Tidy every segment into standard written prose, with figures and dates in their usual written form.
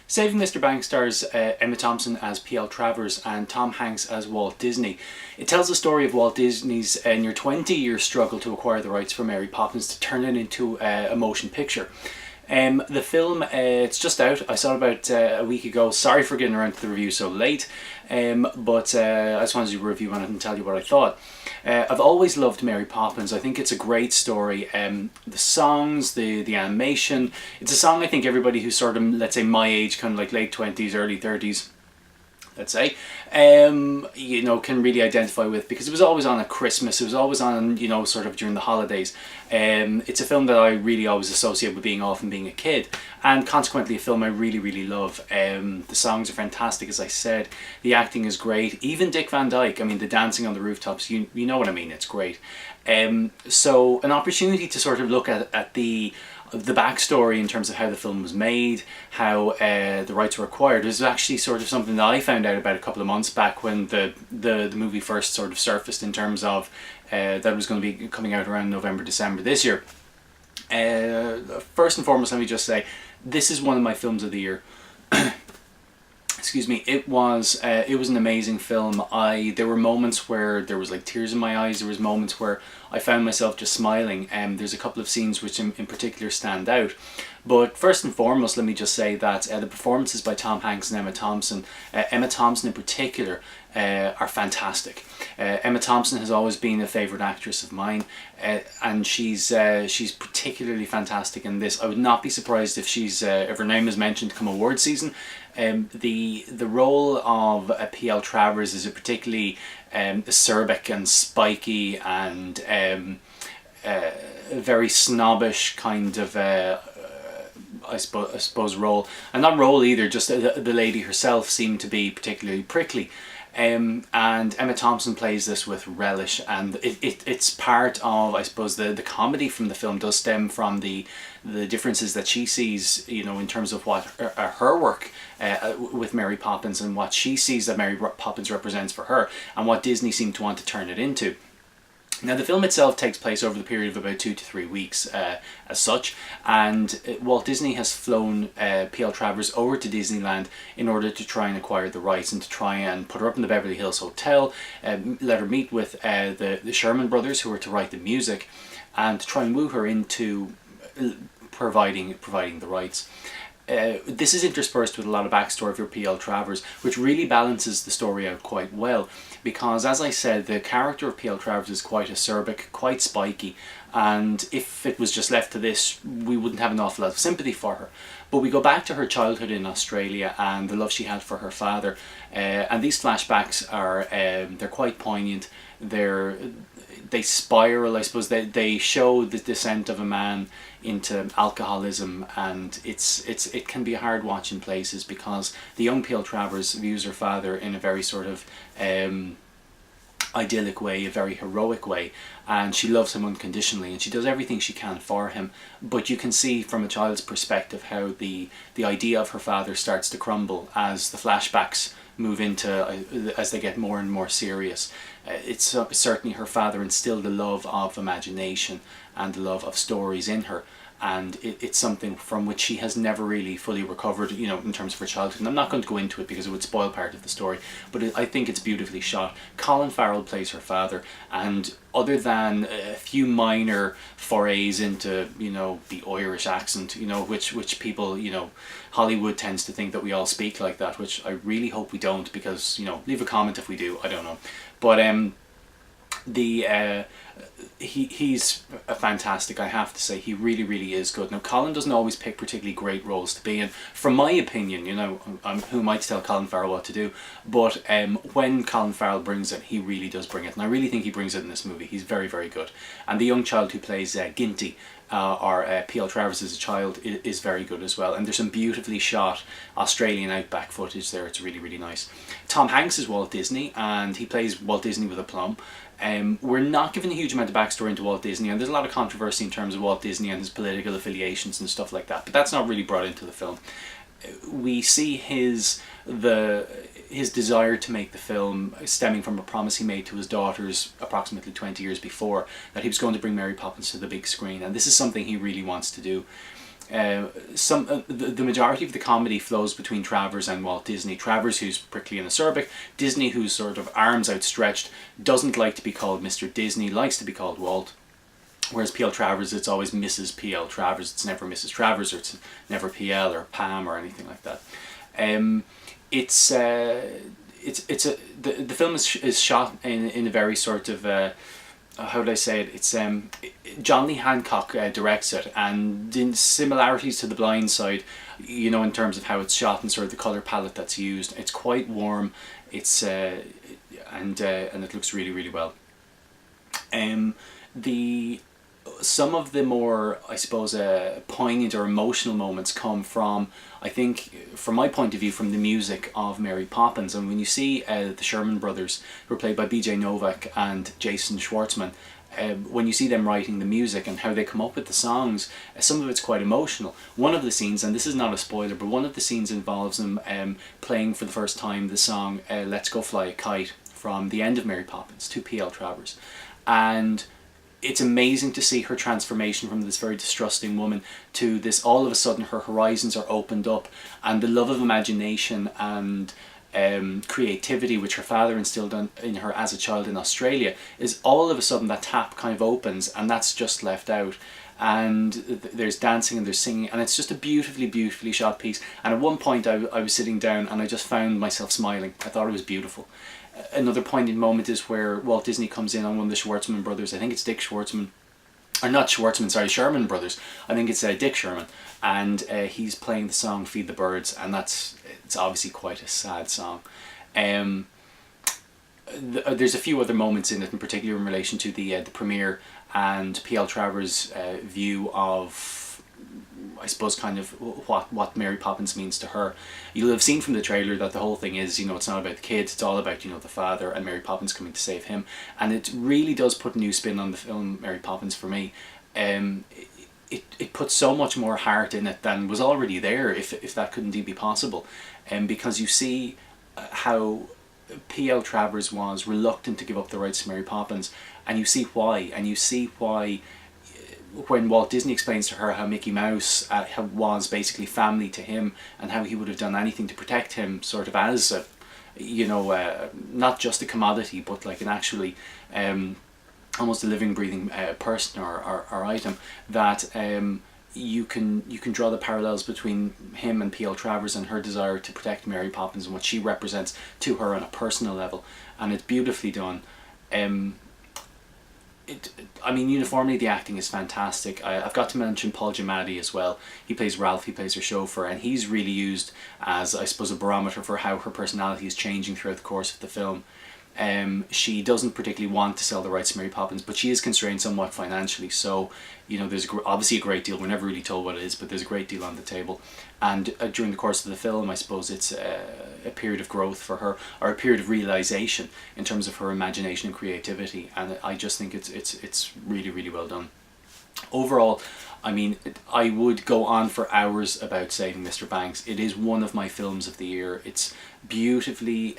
Saving Mr. Banks stars Emma Thompson as PL Travers and Tom Hanks as Walt Disney. It tells the story of Walt Disney's near 20-year struggle to acquire the rights for Mary Poppins to turn it into a motion picture. The film, it's just out. I saw it about a week ago. Sorry for getting around to the review so late, but I just wanted to do a review on it and tell you what I thought. I've always loved Mary Poppins. I think it's a great story. The songs, the animation. It's a song I think everybody who's sort of, let's say, my age, kind of like late 20s, early 30s, let's say, can really identify with, because it was always on at Christmas. It was always on, sort of during the holidays. It's a film that I really always associate with being off and being a kid, and consequently a film I really, really love. The songs are fantastic, as I said. The acting is great. Even Dick Van Dyke, I mean, the dancing on the rooftops, you know what I mean, it's great. So an opportunity to sort of look at the backstory in terms of how the film was made, how the rights were acquired, is actually sort of something that I found out about a couple of months back when the movie first sort of surfaced, in terms of that it was going to be coming out around November, December this year. First and foremost, let me just say, this is one of my films of the year. Excuse me. It was an amazing film. There were moments where there was like tears in my eyes. There was moments where I found myself just smiling. There's a couple of scenes which in particular stand out. But first and foremost, let me just say that the performances by Tom Hanks and Emma Thompson, Emma Thompson in particular, are fantastic. Emma Thompson has always been a favourite actress of mine, and she's particularly fantastic in this. I would not be surprised if if her name is mentioned come award season. The role of PL Travers is a particularly acerbic and spiky and very snobbish kind of I suppose role, and not role either, just the lady herself seemed to be particularly prickly. And Emma Thompson plays this with relish, and it's part of, I suppose, the comedy from the film does stem from the differences that she sees, in terms of what her work with Mary Poppins, and what she sees that Mary Poppins represents for her, and what Disney seemed to want to turn it into. Now, the film itself takes place over the period of about 2 to 3 weeks as such, and Walt Disney has flown PL Travers over to Disneyland in order to try and acquire the rights, and to try and put her up in the Beverly Hills Hotel, let her meet with the Sherman brothers, who are to write the music, and to try and woo her into providing the rights. This is interspersed with a lot of backstory for PL Travers, which really balances the story out quite well, because, as I said, the character of PL Travers is quite acerbic, quite spiky, and if it was just left to this, we wouldn't have an awful lot of sympathy for her. But we go back to her childhood in Australia and the love she had for her father, and these flashbacks are they're quite poignant. They spiral, I suppose. They show the descent of a man into alcoholism, and it can be a hard watch in places, because the young PL Travers views her father in a very sort of idyllic way, a very heroic way, and she loves him unconditionally, and she does everything she can for him. But you can see from a child's perspective how the idea of her father starts to crumble as the flashbacks move into, as they get more and more serious. It's certainly her father instilled the love of imagination and the love of stories in her, and it's something from which she has never really fully recovered, in terms of her childhood. And I'm not going to go into it because it would spoil part of the story, but I think it's beautifully shot. Colin Farrell plays her father, and other than a few minor forays into, the Irish accent, which people, Hollywood tends to think that we all speak like that, which I really hope we don't, because, leave a comment if we do, I don't know. But he's a fantastic, I have to say. He really, really is good. Now, Colin doesn't always pick particularly great roles to be in, from my opinion. Who am I to tell Colin Farrell what to do? But when Colin Farrell brings it, he really does bring it, and I really think he brings it in this movie. He's very, very good. And the young child who plays Ginty, or PL Travers as a child, is very good as well. And there's some beautifully shot Australian outback footage there. It's really, really nice. Tom Hanks is Walt Disney, and he plays Walt Disney with aplomb. We're not given a huge amount of backstory into Walt Disney, and there's a lot of controversy in terms of Walt Disney and his political affiliations and stuff like that, but that's not really brought into the film. We see his desire to make the film stemming from a promise he made to his daughters approximately 20 years before, that he was going to bring Mary Poppins to the big screen, and this is something he really wants to do. The majority of the comedy flows between Travers and Walt Disney. Travers, who's prickly and acerbic, Disney, who's sort of arms outstretched, doesn't like to be called Mr. Disney, likes to be called Walt. Whereas PL Travers, it's always Mrs. PL Travers. It's never Mrs. Travers, or it's never PL or Pam or anything like that. The film is shot in a very sort of how would I say it? It's John Lee Hancock directs it, and in similarities to The Blind Side, you know, in terms of how it's shot and sort of the color palette that's used, it's quite warm. It's and it looks really, really well. Some of the more, I suppose, poignant or emotional moments come from, I think, from my point of view, from the music of Mary Poppins. And when you see the Sherman Brothers, who are played by B.J. Novak and Jason Schwartzman, when you see them writing the music and how they come up with the songs, some of it's quite emotional. One of the scenes, and this is not a spoiler, but one of the scenes involves them playing for the first time the song Let's Go Fly a Kite from the end of Mary Poppins to PL Travers. And it's amazing to see her transformation from this very distrusting woman to this, all of a sudden her horizons are opened up, and the love of imagination and creativity which her father instilled in her as a child in Australia is all of a sudden, that tap kind of opens and that's just left out. And there's dancing and there's singing, and it's just a beautifully, beautifully shot piece. And at one point I was sitting down and I just found myself smiling. I thought it was beautiful. Another poignant moment is where Walt Disney comes in on one of the Schwartzman brothers. I think it's Dick Schwartzman, or not Schwartzman, sorry, Sherman Brothers. I think it's Dick Sherman, and he's playing the song "Feed the Birds," and it's obviously quite a sad song. There's a few other moments in it, in particular in relation to the premiere and PL Travers' view of, I suppose, kind of what Mary Poppins means to her. You'll have seen from the trailer that the whole thing is, you know, it's not about the kids, it's all about, you know, the father and Mary Poppins coming to save him. And it really does put a new spin on the film Mary Poppins for me. It puts so much more heart in it than was already there, if that could indeed be possible. Because you see how PL Travers was reluctant to give up the rights to Mary Poppins, and you see why, when Walt Disney explains to her how Mickey Mouse was basically family to him, and how he would have done anything to protect him, sort of as a, you know, not just a commodity, but like an actually almost a living, breathing person or item, that you can draw the parallels between him and PL Travers and her desire to protect Mary Poppins and what she represents to her on a personal level, and it's beautifully done. I mean, uniformly the acting is fantastic. I've got to mention Paul Giamatti as well. He plays Ralph, he plays her chauffeur, and he's really used as, I suppose, a barometer for how her personality is changing throughout the course of the film. She doesn't particularly want to sell the rights to Mary Poppins, but she is constrained somewhat financially, so, you know, there's obviously a great deal, we're never really told what it is, but there's a great deal on the table. And during the course of the film, I suppose it's a period of growth for her, or a period of realization in terms of her imagination and creativity, and I just think it's really, really well done. Overall, I mean, I would go on for hours about Saving Mr. Banks. It is one of my films of the year. It's beautifully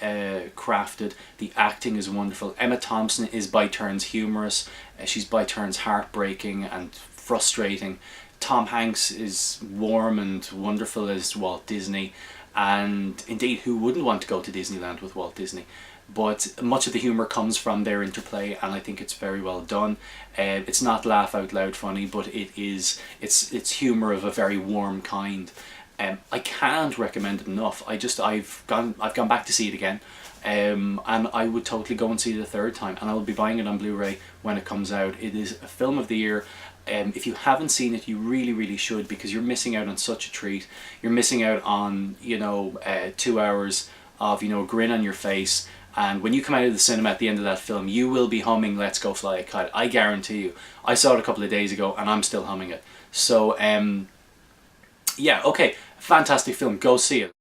crafted. The acting is wonderful. Emma Thompson is by turns humorous. She's by turns heartbreaking and frustrating. Tom Hanks is warm and wonderful as Walt Disney. And indeed, who wouldn't want to go to Disneyland with Walt Disney? But much of the humour comes from their interplay, and I think it's very well done. It's not laugh out loud funny, but it's humour of a very warm kind. I can't recommend it enough. I've gone back to see it again, and I would totally go and see it a third time, and I will be buying it on Blu-ray when it comes out. It is a film of the year. If you haven't seen it, you really, really should, because you're missing out on such a treat. You're missing out on, you know, 2 hours of, you know, a grin on your face. And when you come out of the cinema at the end of that film, you will be humming Let's Go Fly a Kite. I guarantee you. I saw it a couple of days ago and I'm still humming it. So, yeah, okay. Fantastic film. Go see it.